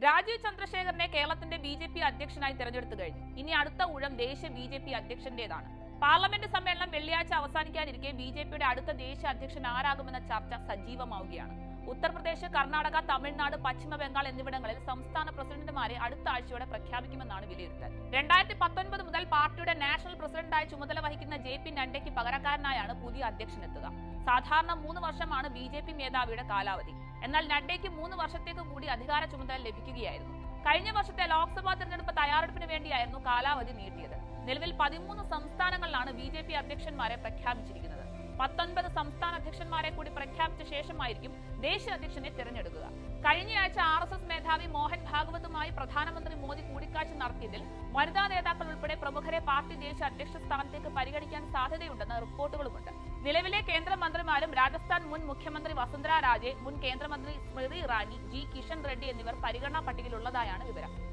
രാജീവ് ചന്ദ്രശേഖരനെ കേരളത്തിന്റെ ബി.ജെ.പി. അധ്യക്ഷനായി തെരഞ്ഞെടുത്തു കഴിഞ്ഞു. ഇനി അടുത്ത ഊഴം ദേശീയ ബി.ജെ.പി. അധ്യക്ഷന്റേതാണ്. പാർലമെന്റ് സമ്മേളനം വെള്ളിയാഴ്ച അവസാനിക്കാനിരിക്കെ ബി.ജെ.പിയുടെ അടുത്ത ദേശീയ അധ്യക്ഷൻ ആരാകുമെന്ന ചർച്ച സജീവമാവുകയാണ്. ഉത്തർപ്രദേശ്, കർണാടക, തമിഴ്നാട്, പശ്ചിമ ബംഗാൾ എന്നിവിടങ്ങളിൽ സംസ്ഥാന പ്രസിഡന്റുമാരെ അടുത്ത ആഴ്ചയോടെ പ്രഖ്യാപിക്കുമെന്നാണ് വിലയിരുത്തൽ. 2019 മുതൽ പാർട്ടിയുടെ നാഷണൽ പ്രസിഡന്റായി ചുമതല വഹിക്കുന്ന ജെ.പി. നഡ്ഡയ്ക്ക് പകരക്കാരനായാണ് പുതിയ അധ്യക്ഷനെത്തുക. സാധാരണ 3 വർഷമാണ് ബി.ജെ.പി. മേധാവിയുടെ കാലാവധി. എന്നാൽ നഡ്ഡയ്ക്ക് 3 വർഷത്തേക്ക് കൂടി അധികാര ചുമതല ലഭിക്കുകയായിരുന്നു. കഴിഞ്ഞ വർഷത്തെ ലോക്സഭാ തെരഞ്ഞെടുപ്പ് തയ്യാറെടുപ്പിന് വേണ്ടിയായിരുന്നു കാലാവധി നീട്ടിയത്. നിലവിൽ 13 സംസ്ഥാനങ്ങളിലാണ് ബി.ജെ.പി. അധ്യക്ഷന്മാരെ പ്രഖ്യാപിച്ചിരിക്കുന്നത്. 19 സംസ്ഥാന അധ്യക്ഷന്മാരെ കൂടി പ്രഖ്യാപിച്ച ശേഷമായിരിക്കും ദേശീയ അധ്യക്ഷനെ തെരഞ്ഞെടുക്കുക. കഴിഞ്ഞയാഴ്ച RSS മേധാവി മോഹൻ ഭാഗവതുമായി പ്രധാനമന്ത്രി മോദി കൂടിക്കാഴ്ച നടത്തിയതിൽ വനിതാ നേതാക്കൾ ഉൾപ്പെടെ പ്രമുഖരെ പാർട്ടി ദേശീയ അധ്യക്ഷ സ്ഥാനത്തേക്ക് പരിഗണിക്കാൻ സാധ്യതയുണ്ടെന്ന് റിപ്പോർട്ടുകളുമുണ്ട്. നിലവിലെ കേന്ദ്രമന്ത്രിമാരും രാജസ്ഥാൻ മുൻ മുഖ്യമന്ത്രി വസുന്ധര രാജെ, മുൻ കേന്ദ്രമന്ത്രി സ്മൃതി ഇറാനി, ജി കിഷൻ റെഡ്ഡി എന്നിവർ പരിഗണനാ പട്ടികയിലുള്ളതായാണ് വിവരം.